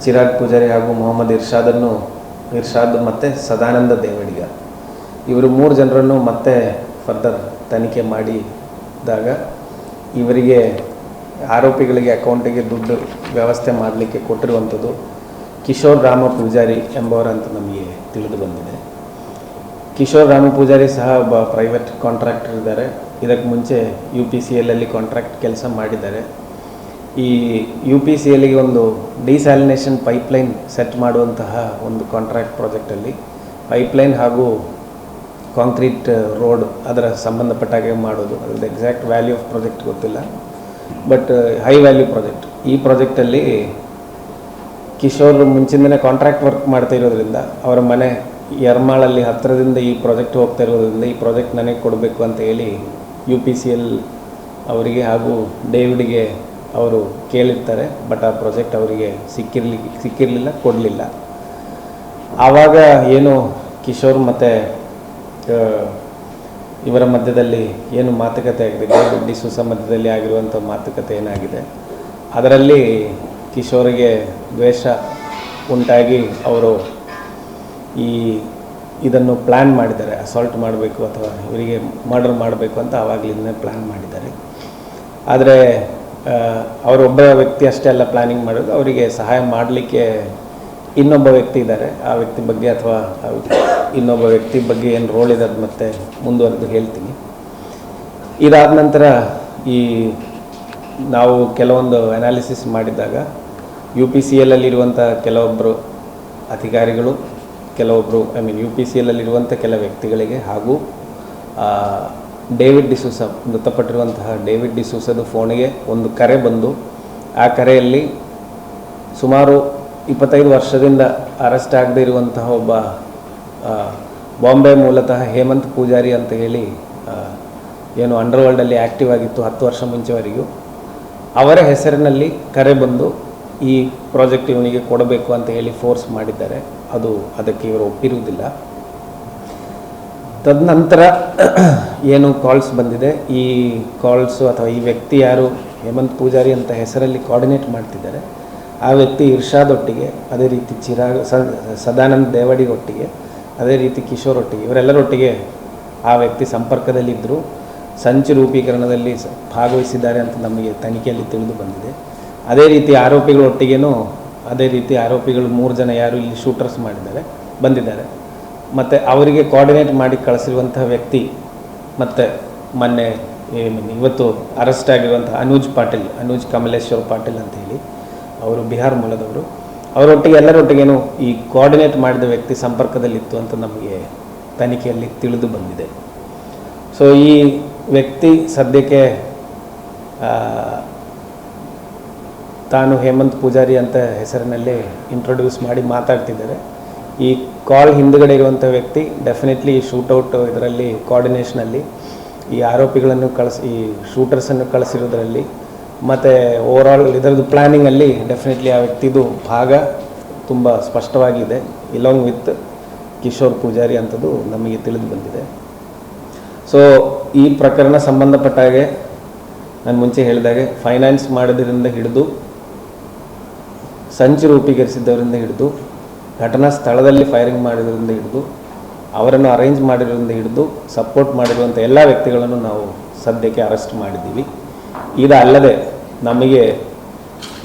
ಚಿರಾಗ್ ಪೂಜಾರಿ ಹಾಗೂ ಮೊಹಮ್ಮದ್ ಇರ್ಷಾದ್ ಮತ್ತು ಸದಾನಂದ ದೇವಡಿಗ ಇವರು 3 ಜನರನ್ನು ಮತ್ತೆ ಫರ್ದರ್ ತನಿಖೆ ಮಾಡಿದಾಗ ಇವರಿಗೆ ಆರೋಪಿಗಳಿಗೆ ಅಕೌಂಟಿಗೆ ದುಡ್ಡು ವ್ಯವಸ್ಥೆ ಮಾಡಲಿಕ್ಕೆ ಕೊಟ್ಟಿರುವಂಥದ್ದು ಕಿಶೋರ್ ರಾಮ ಪೂಜಾರಿ ಎಂಬವರಂತ ನಮಗೆ ತಿಳಿದು ಬಂದಿದೆ. ಕಿಶೋರ್ ರಾಮ ಪೂಜಾರಿ ಸಹ ಒಬ್ಬ ಪ್ರೈವೇಟ್ ಕಾಂಟ್ರಾಕ್ಟರ್ ಇದ್ದಾರೆ. ಇದಕ್ಕೆ ಮುಂಚೆ UPCLಲ್ಲಿ ಕಾಂಟ್ರಾಕ್ಟ್ ಕೆಲಸ ಮಾಡಿದ್ದಾರೆ. ಈ UPCLಗೆ ಒಂದು ಡಿಸ್ಯಾಲಿನೇಷನ್ ಪೈಪ್ಲೈನ್ ಸೆಟ್ ಮಾಡುವಂತಹ ಒಂದು ಕಾಂಟ್ರಾಕ್ಟ್ ಪ್ರಾಜೆಕ್ಟಲ್ಲಿ ಪೈಪ್ಲೈನ್ ಹಾಗೂ ಕಾಂಕ್ರೀಟ್ ರೋಡ್ ಅದರ ಸಂಬಂಧಪಟ್ಟಾಗೆ ಮಾಡೋದು. ಅದ್ರದ್ದು ಎಕ್ಸಾಕ್ಟ್ ವ್ಯಾಲ್ಯೂ ಆಫ್ ಪ್ರಾಜೆಕ್ಟ್ ಗೊತ್ತಿಲ್ಲ, ಬಟ್ ಹೈ ವ್ಯಾಲ್ಯೂ ಪ್ರಾಜೆಕ್ಟ್. ಈ ಪ್ರಾಜೆಕ್ಟಲ್ಲಿ ಕಿಶೋರ್ ಮುಂಚಿಂದನೇ ಕಾಂಟ್ರಾಕ್ಟ್ ವರ್ಕ್ ಮಾಡ್ತಾ ಇರೋದ್ರಿಂದ ಅವರ ಮನೆ ಯರ್ಮಾಳಲ್ಲಿ ಹತ್ತಿರದಿಂದ ಈ ಪ್ರಾಜೆಕ್ಟ್ ಹೋಗ್ತಾ ಇರೋದ್ರಿಂದ ಈ ಪ್ರಾಜೆಕ್ಟ್ ನನಗೆ ಕೊಡಬೇಕು ಅಂತ ಹೇಳಿ UPCL ಅವರಿಗೆ ಹಾಗೂ ಡೇವಿಡ್ಗೆ ಅವರು ಕೇಳಿರ್ತಾರೆ. ಬಟ್ ಆ ಪ್ರಾಜೆಕ್ಟ್ ಅವರಿಗೆ ಸಿಕ್ಕಿರಲಿಲ್ಲ, ಕೊಡಲಿಲ್ಲ. ಆವಾಗ ಏನು ಕಿಶೋರ್ ಮತ್ತು ಇವರ ಮಧ್ಯದಲ್ಲಿ ಏನು ಮಾತುಕತೆ ಆಗಿದೆ, ಡೇವಿಡ್ ಡಿಸೂಸ ಮಧ್ಯದಲ್ಲಿ ಆಗಿರುವಂಥ ಮಾತುಕತೆ ಏನಾಗಿದೆ, ಅದರಲ್ಲಿ ಕಿಶೋರಿಗೆ ದ್ವೇಷ ಉಂಟಾಗಿ ಅವರು ಇದನ್ನು ಪ್ಲ್ಯಾನ್ ಮಾಡಿದ್ದಾರೆ. ಅಸಾಲ್ಟ್ ಮಾಡಬೇಕು ಅಥವಾ ಇವರಿಗೆ ಮರ್ಡರ್ ಮಾಡಬೇಕು ಅಂತ ಆವಾಗಲಿಂದ ಪ್ಲ್ಯಾನ್ ಮಾಡಿದ್ದಾರೆ. ಆದರೆ ಅವರೊಬ್ಬ ವ್ಯಕ್ತಿ ಅಷ್ಟೇ ಅಲ್ಲ ಪ್ಲ್ಯಾನಿಂಗ್ ಮಾಡೋದು, ಅವರಿಗೆ ಸಹಾಯ ಮಾಡಲಿಕ್ಕೆ ಇನ್ನೊಬ್ಬ ವ್ಯಕ್ತಿ ಇದ್ದಾರೆ. ಆ ವ್ಯಕ್ತಿ ಬಗ್ಗೆ ಅಥವಾ ಇನ್ನೊಬ್ಬ ವ್ಯಕ್ತಿ ಬಗ್ಗೆ ಏನು ರೋಲ್ ಇದೆ ಅದು ಮತ್ತೆ ಮುಂದುವರೆದು ಹೇಳ್ತೀನಿ. ಇದಾದ ನಂತರ ನಾವು ಕೆಲವೊಂದು ಅನಾಲಿಸಿಸ್ ಮಾಡಿದಾಗ UPCLಲ್ಲಿರುವಂಥ ಕೆಲವೊಬ್ಬರು ಅಧಿಕಾರಿಗಳು, ಕೆಲವೊಬ್ಬರು UPCLಲ್ಲಿರುವಂಥ ಕೆಲ ವ್ಯಕ್ತಿಗಳಿಗೆ ಹಾಗೂ ಡೇವಿಡ್ ಡಿಸೂಸ, ಮೃತಪಟ್ಟಿರುವಂತಹ ಡೇವಿಡ್ ಡಿಸೂಸದ ಫೋನಿಗೆ ಒಂದು ಕರೆ ಬಂದು, ಆ ಕರೆಯಲ್ಲಿ ಸುಮಾರು 25 ವರ್ಷದಿಂದ ಅರೆಸ್ಟ್ ಆಗದೇ ಇರುವಂತಹ ಒಬ್ಬ ಬಾಂಬೆ ಮೂಲತಃ ಹೇಮಂತ್ ಪೂಜಾರಿ ಅಂತ ಹೇಳಿ ಏನು ಅಂಡರ್ವರ್ಲ್ಡಲ್ಲಿ ಆ್ಯಕ್ಟಿವ್ ಆಗಿತ್ತು 10 ವರ್ಷ ಮುಂಚೆವರೆಗೂ, ಅವರ ಹೆಸರಿನಲ್ಲಿ ಕರೆ ಬಂದು ಈ ಪ್ರಾಜೆಕ್ಟ್ ಇವನಿಗೆ ಕೊಡಬೇಕು ಅಂತ ಹೇಳಿ ಫೋರ್ಸ್ ಮಾಡಿದ್ದಾರೆ. ಅದಕ್ಕೆ ಇವರು ಒಪ್ಪಿರುವುದಿಲ್ಲ. ತದನಂತರ ಏನು ಕಾಲ್ಸ್ ಬಂದಿದೆ, ಈ ಕಾಲ್ಸು ಅಥವಾ ಈ ವ್ಯಕ್ತಿ ಯಾರು ಹೇಮಂತ್ ಪೂಜಾರಿ ಅಂತ ಹೆಸರಲ್ಲಿ ಕೋಆರ್ಡಿನೇಟ್ ಮಾಡ್ತಿದ್ದಾರೆ, ಆ ವ್ಯಕ್ತಿ ಇರ್ಷಾದ್ ಒಟ್ಟಿಗೆ, ಅದೇ ರೀತಿ ಸದಾನಂದ ದೇವಡಿ ಒಟ್ಟಿಗೆ, ಅದೇ ರೀತಿ ಕಿಶೋರ್ ಒಟ್ಟಿಗೆ, ಇವರೆಲ್ಲರೊಟ್ಟಿಗೆ ಆ ವ್ಯಕ್ತಿ ಸಂಪರ್ಕದಲ್ಲಿದ್ದರು, ಸಂಚು ರೂಪೀಕರಣದಲ್ಲಿ ಭಾಗವಹಿಸಿದ್ದಾರೆ ಅಂತ ನಮಗೆ ತನಿಖೆಯಲ್ಲಿ ತಿಳಿದು ಬಂದಿದೆ. ಅದೇ ರೀತಿ ಆರೋಪಿಗಳೊಟ್ಟಿಗೇನು ಅದೇ ರೀತಿ ಆರೋಪಿಗಳು 3 ಜನ ಯಾರು ಇಲ್ಲಿ ಶೂಟರ್ಸ್ ಬಂದಿದ್ದಾರೆ. ಮತ್ತು ಅವರಿಗೆ ಕೋಆರ್ಡಿನೇಟ್ ಮಾಡಿ ಕಳಿಸಿರುವಂಥ ವ್ಯಕ್ತಿ ಮತ್ತು ಮೊನ್ನೆ ಇವತ್ತು ಅರೆಸ್ಟ್ ಆಗಿರುವಂಥ ಅನೂಜ್ ಕಮಲೇಶ್ವರ್ ಪಾಟೀಲ್ ಅಂತ ಹೇಳಿ, ಅವರು ಬಿಹಾರ್ ಮೂಲದವರು, ಅವರೊಟ್ಟಿಗೆ ಎಲ್ಲರೊಟ್ಟಿಗೇನು ಈ ಕೋಆರ್ಡಿನೇಟ್ ಮಾಡಿದ ವ್ಯಕ್ತಿ ಸಂಪರ್ಕದಲ್ಲಿತ್ತು ಅಂತ ನಮಗೆ ತನಿಖೆಯಲ್ಲಿ ತಿಳಿದು ಬಂದಿದೆ. ಸೊ ಈ ವ್ಯಕ್ತಿ ಸದ್ಯಕ್ಕೆ ತಾನು ಹೇಮಂತ್ ಪೂಜಾರಿ ಅಂತ ಹೆಸರಿನಲ್ಲೇ ಇಂಟ್ರೊಡ್ಯೂಸ್ ಮಾಡಿ ಮಾತಾಡ್ತಿದ್ದಾರೆ. ಈ ಕಾಲ್ ಹಿಂದುಗಡೆ ಇರುವಂಥ ವ್ಯಕ್ತಿ ಡೆಫಿನೆಟ್ಲಿ ಈ ಶೂಟೌಟ್ ಇದರಲ್ಲಿ ಕೋಆರ್ಡಿನೇಷನಲ್ಲಿ ಈ ಆರೋಪಿಗಳನ್ನು ಈ ಶೂಟರ್ಸನ್ನು ಕಳಿಸಿರೋದ್ರಲ್ಲಿ ಮತ್ತು ಓವರಾಲ್ ಇದರದ್ದು ಪ್ಲ್ಯಾನಿಂಗಲ್ಲಿ ಡೆಫಿನೆಟ್ಲಿ ಆ ವ್ಯಕ್ತಿದು ಭಾಗ ತುಂಬ ಸ್ಪಷ್ಟವಾಗಿದೆ, ಇಲಾಂಗ್ ವಿತ್ ಕಿಶೋರ್ ಪೂಜಾರಿ ಅಂಥದ್ದು ನಮಗೆ ತಿಳಿದು ಬಂದಿದೆ. ಸೊ ಈ ಪ್ರಕರಣ ಸಂಬಂಧಪಟ್ಟ ಹಾಗೆ ನಾನು ಮುಂಚೆ ಹೇಳಿದಾಗೆ ಫೈನಾನ್ಸ್ ಮಾಡೋದ್ರಿಂದ ಹಿಡಿದು, ಸಂಚು ರೂಪೀಕರಿಸಿದ್ದವರಿಂದ ಹಿಡಿದು, ಘಟನಾ ಸ್ಥಳದಲ್ಲಿ ಫೈರಿಂಗ್ ಮಾಡಿದ್ರಿಂದ ಹಿಡಿದು, ಅವರನ್ನು ಅರೇಂಜ್ ಮಾಡಿರೋದ್ರಿಂದ ಹಿಡಿದು, ಸಪೋರ್ಟ್ ಮಾಡಿರುವಂಥ ಎಲ್ಲ ವ್ಯಕ್ತಿಗಳನ್ನು ನಾವು ಸದ್ಯಕ್ಕೆ ಅರೆಸ್ಟ್ ಮಾಡಿದ್ದೀವಿ. ಇದಲ್ಲದೆ ನಮಗೆ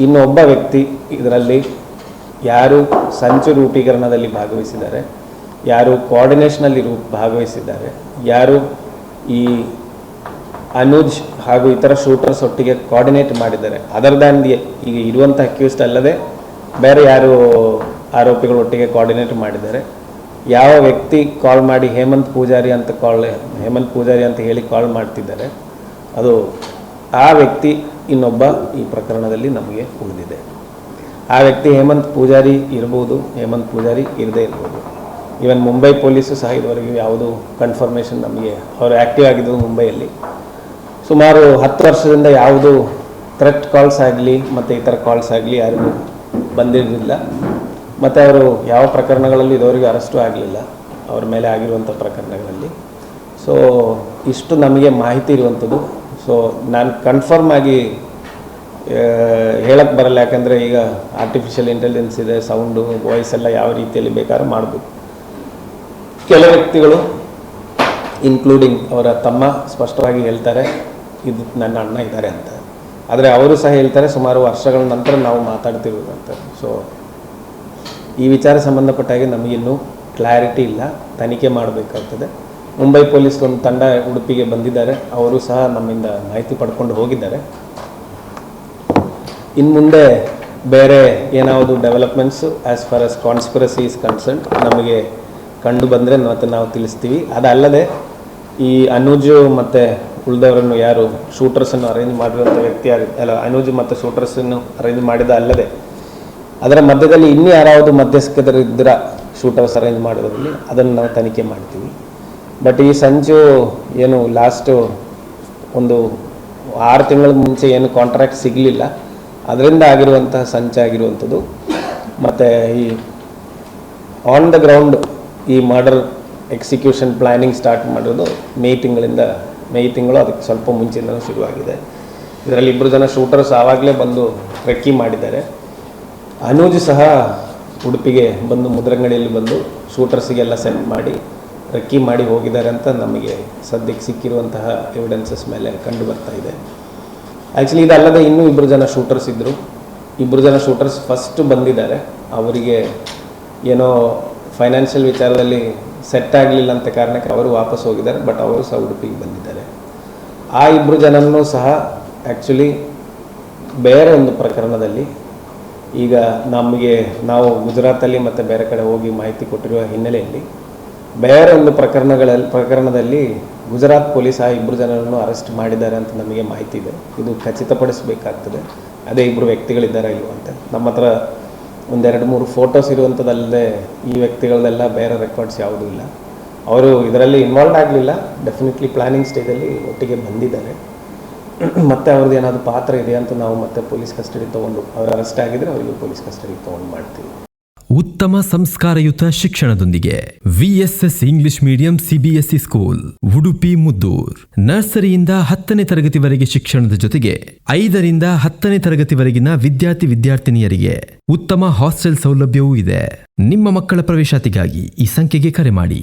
ಇನ್ನೊಬ್ಬ ವ್ಯಕ್ತಿ ಇದರಲ್ಲಿ ಯಾರು ಸಂಚು ರೂಪೀಕರಣದಲ್ಲಿ ಭಾಗವಹಿಸಿದ್ದಾರೆ, ಯಾರು ಕೋಆರ್ಡಿನೇಷನಲ್ಲಿ ಭಾಗವಹಿಸಿದ್ದಾರೆ, ಯಾರು ಈ ಅನೂಜ್ ಹಾಗೂ ಇತರ ಶೂಟರ್ಸ್ ಒಟ್ಟಿಗೆ ಕೋಆರ್ಡಿನೇಟ್ ಮಾಡಿದ್ದಾರೆ, ಅದರ್ ದ್ಯಾನ್ ಈಗ ಇರುವಂಥ ಅಕ್ಯೂಸ್ಡ್ ಅಲ್ಲದೆ ಬೇರೆ ಯಾರು ಆರೋಪಿಗಳೊಟ್ಟಿಗೆ ಕೋಆರ್ಡಿನೇಟ್ ಮಾಡಿದ್ದಾರೆ, ಯಾವ ವ್ಯಕ್ತಿ ಕಾಲ್ ಮಾಡಿ ಹೇಮಂತ್ ಪೂಜಾರಿ ಅಂತ ಹೇಳಿ ಕಾಲ್ ಮಾಡ್ತಿದ್ದಾರೆ, ಆ ವ್ಯಕ್ತಿ ಇನ್ನೊಬ್ಬ ಈ ಪ್ರಕರಣದಲ್ಲಿ ನಮಗೆ ಉಳಿದಿದೆ. ಆ ವ್ಯಕ್ತಿ ಹೇಮಂತ್ ಪೂಜಾರಿ ಇರ್ಬೋದು, ಹೇಮಂತ್ ಪೂಜಾರಿ ಇರದೇ ಇರ್ಬೋದು. ಈವನ್ ಮುಂಬೈ ಪೊಲೀಸು ಸಹ ಇದುವರೆಗೂ ಯಾವುದೂ ಕನ್ಫರ್ಮೇಷನ್ ನಮಗೆ, ಅವರು ಆ್ಯಕ್ಟಿವ್ ಆಗಿದ್ದು ಮುಂಬೈಯಲ್ಲಿ ಸುಮಾರು 10 ವರ್ಷದಿಂದ ಯಾವುದು ಥ್ರೆಟ್ ಕಾಲ್ಸ್ ಆಗಲಿ ಮತ್ತು ಇತರ ಕಾಲ್ಸ್ ಆಗಲಿ ಯಾರಿಗೂ ಬಂದಿರಲಿಲ್ಲ. ಮತ್ತು ಅವರು ಯಾವ ಪ್ರಕರಣಗಳಲ್ಲಿ ಇದುವರೆಗೂ ಅರೆಸ್ಟು ಆಗಲಿಲ್ಲ ಅವ್ರ ಮೇಲೆ ಆಗಿರುವಂಥ ಪ್ರಕರಣಗಳಲ್ಲಿ. ಸೊ ಇಷ್ಟು ನಮಗೆ ಮಾಹಿತಿ ಇರುವಂಥದ್ದು. ಸೊ ನಾನು ಕನ್ಫರ್ಮ್ ಆಗಿ ಹೇಳಕ್ಕೆ ಬರಲ್ಲ, ಯಾಕಂದರೆ ಈಗ ಆರ್ಟಿಫಿಷಿಯಲ್ ಇಂಟೆಲಿಜೆನ್ಸ್ ಇದೆ, ಸೌಂಡು ವಾಯ್ಸ್ ಎಲ್ಲ ಯಾವ ರೀತಿಯಲ್ಲಿ ಬೇಕಾದ್ರೂ ಮಾಡ್ಬೋದು. ಕೆಲವು ವ್ಯಕ್ತಿಗಳು ಇನ್ಕ್ಲೂಡಿಂಗ್ ಅವರ ತಮ್ಮ ಸ್ಪಷ್ಟವಾಗಿ ಹೇಳ್ತಾರೆ ಇದು ನನ್ನ ಅಣ್ಣ ಇದ್ದಾರೆ ಅಂತ. ಆದರೆ ಅವರು ಸಹ ಹೇಳ್ತಾರೆ ಸುಮಾರು ವರ್ಷಗಳ ನಂತರ ನಾವು ಮಾತಾಡ್ತಿರೋದು ಅಂತ. ಸೊ ಈ ವಿಚಾರ ಸಂಬಂಧಪಟ್ಟ ಹಾಗೆ ನಮಗಿನ್ನೂ ಕ್ಲಾರಿಟಿ ಇಲ್ಲ, ತನಿಖೆ ಮಾಡಬೇಕಾಗ್ತದೆ. ಮುಂಬೈ ಪೊಲೀಸ್ ಒಂದು ತಂಡ ಉಡುಪಿಗೆ ಬಂದಿದ್ದಾರೆ, ಅವರು ಸಹ ನಮ್ಮಿಂದ ಮಾಹಿತಿ ಪಡ್ಕೊಂಡು ಹೋಗಿದ್ದಾರೆ. ಇನ್ನು ಮುಂದೆ ಬೇರೆ ಏನಾವುದು developments as far as conspiracy is concern ನಮಗೆ ಕಂಡು ಬಂದರೆ ಮತ್ತೆ ನಾವು ತಿಳಿಸ್ತೀವಿ. ಅದಲ್ಲದೆ ಈ ಅನುಜು ಮತ್ತು ಉಳಿದವರನ್ನು ಯಾರು ಶೂಟರ್ಸನ್ನು ಅರೇಂಜ್ ಮಾಡಿರುವಂಥ ವ್ಯಕ್ತಿ ಅಲ್ಲ, ಅನುಜು ಮತ್ತು ಶೂಟರ್ಸನ್ನು ಅರೇಂಜ್ ಮಾಡಿದ ಅಲ್ಲದೆ ಅದರ ಮಧ್ಯದಲ್ಲಿ ಇನ್ನೂ ಯಾರಾವುದು ಮಧ್ಯಸ್ಥರಿದ್ದರ ಶೂಟರ್ಸ್ ಅರೇಂಜ್ ಮಾಡೋದ್ರಲ್ಲಿ ಅದನ್ನು ನಾವು ತನಿಖೆ ಮಾಡ್ತೀವಿ. ಬಟ್ ಈ ಸಂಚು ಏನು ಲಾಸ್ಟು ಒಂದು 6 ತಿಂಗಳ ಮುಂಚೆ ಏನು ಕಾಂಟ್ರಾಕ್ಟ್ ಸಿಗಲಿಲ್ಲ, ಅದರಿಂದ ಆಗಿರುವಂತಹ ಸಂಚಾಗಿರುವಂಥದ್ದು. ಮತ್ತು ಈ ಆನ್ ದ ಗ್ರೌಂಡ್ ಈ ಮರ್ಡರ್ ಎಕ್ಸಿಕ್ಯೂಷನ್ ಪ್ಲ್ಯಾನಿಂಗ್ ಸ್ಟಾರ್ಟ್ ಮಾಡೋದು ಮೇ ತಿಂಗಳು ಅದಕ್ಕೆ ಸ್ವಲ್ಪ ಮುಂಚೆಯಿಂದಲೂ ಶುರುವಾಗಿದೆ. ಇದರಲ್ಲಿ 2 ಜನ ಶೂಟರ್ಸ್ ಆವಾಗಲೇ ಬಂದು ರೆಕ್ಕಿ ಮಾಡಿದ್ದಾರೆ. ಅನೂಜ್ ಸಹ ಉಡುಪಿಗೆ ಬಂದು ಮುದ್ರಂಗಡಿಯಲ್ಲಿ ಬಂದು ಶೂಟರ್ಸಿಗೆಲ್ಲ ಸೆಟ್ ಮಾಡಿ ರೆಕ್ಕಿ ಮಾಡಿ ಹೋಗಿದ್ದಾರೆ ಅಂತ ನಮಗೆ ಸದ್ಯಕ್ಕೆ ಸಿಕ್ಕಿರುವಂತಹ ಎವಿಡೆನ್ಸಸ್ ಮೇಲೆ ಕಂಡು ಬರ್ತಾ ಇದೆ. ಆ್ಯಕ್ಚುಲಿ ಇದಲ್ಲದೆ ಇನ್ನೂ 2 ಜನ ಶೂಟರ್ಸ್ ಇದ್ದರು. 2 ಜನ ಶೂಟರ್ಸ್ ಫಸ್ಟ್ ಬಂದಿದ್ದಾರೆ. ಅವರಿಗೆ ಏನೋ ಫೈನಾನ್ಷಿಯಲ್ ವಿಚಾರದಲ್ಲಿ ಸೆಟ್ ಆಗಲಿಲ್ಲ ಅಂತ ಕಾರಣಕ್ಕೆ ಅವರು ವಾಪಸ್ ಹೋಗಿದ್ದಾರೆ. ಬಟ್ ಅವರು ಸಹ ಉಡುಪಿಗೆ ಬಂದಿದ್ದಾರೆ. ಆ 2 ಜನನೂ ಸಹ ಆ್ಯಕ್ಚುಲಿ ಬೇರೆ ಒಂದು ಪ್ರಕರಣದಲ್ಲಿ ಈಗ ನಾವು ಗುಜರಾತಲ್ಲಿ ಮತ್ತು ಬೇರೆ ಕಡೆ ಹೋಗಿ ಮಾಹಿತಿ ಕೊಟ್ಟಿರುವ ಹಿನ್ನೆಲೆಯಲ್ಲಿ ಬೇರೆ ಒಂದು ಪ್ರಕರಣದಲ್ಲಿ ಗುಜರಾತ್ ಪೊಲೀಸ್ ಆ 2 ಜನರನ್ನು ಅರೆಸ್ಟ್ ಮಾಡಿದ್ದಾರೆ ಅಂತ ನಮಗೆ ಮಾಹಿತಿ ಇದೆ. ಇದು ಖಚಿತಪಡಿಸಬೇಕಾಗ್ತದೆ, ಅದೇ 2 ವ್ಯಕ್ತಿಗಳಿದ್ದಾರೆ ಇಲ್ವ ಅಂತ. ನಮ್ಮ ಹತ್ರ 1-2-3 ಫೋಟೋಸ್ ಇರುವಂಥದ್ದಲ್ಲದೆ ಈ ವ್ಯಕ್ತಿಗಳದೆಲ್ಲ ಬೇರೆ ರೆಕಾರ್ಡ್ಸ್ ಯಾವುದೂ ಇಲ್ಲ. ಅವರು ಇದರಲ್ಲಿ ಇನ್ವಾಲ್ವ್ ಆಗಲಿಲ್ಲ, ಡೆಫಿನೆಟ್ಲಿ ಪ್ಲ್ಯಾನಿಂಗ್ ಸ್ಟೇಜಲ್ಲಿ ಒಟ್ಟಿಗೆ ಬಂದಿದ್ದಾರೆ. ಮತ್ತು ಅವ್ರದ್ದು ಏನಾದರೂ ಪಾತ್ರ ಇದೆ ಅಂತ ನಾವು ಮತ್ತೆ ಪೊಲೀಸ್ ಕಸ್ಟಡಿ ತೊಗೊಂಡು, ಅವರು ಅರೆಸ್ಟ್ ಆಗಿದ್ರೆ ಅವರಿಗೆ ಪೊಲೀಸ್ ಕಸ್ಟಡಿ ತೊಗೊಂಡು ಮಾಡ್ತೀವಿ. ಉತ್ತಮ ಸಂಸ್ಕಾರಯುತ ಶಿಕ್ಷಣದೊಂದಿಗೆ VSS English medium CBSE school Udupi Muddur. ನರ್ಸರಿಯಿಂದ 10ನೇ ತರಗತಿವರೆಗೆ ಶಿಕ್ಷಣದ ಜೊತೆಗೆ 5ರಿಂದ 10ನೇ ತರಗತಿವರೆಗಿನ ವಿದ್ಯಾರ್ಥಿನಿಯರಿಗೆ ಉತ್ತಮ ಹಾಸ್ಟೆಲ್ ಸೌಲಭ್ಯವೂ ಇದೆ. ನಿಮ್ಮ ಮಕ್ಕಳ ಪ್ರವೇಶಾತಿಗಾಗಿ ಈ ಸಂಖ್ಯೆಗೆ ಕರೆ ಮಾಡಿ.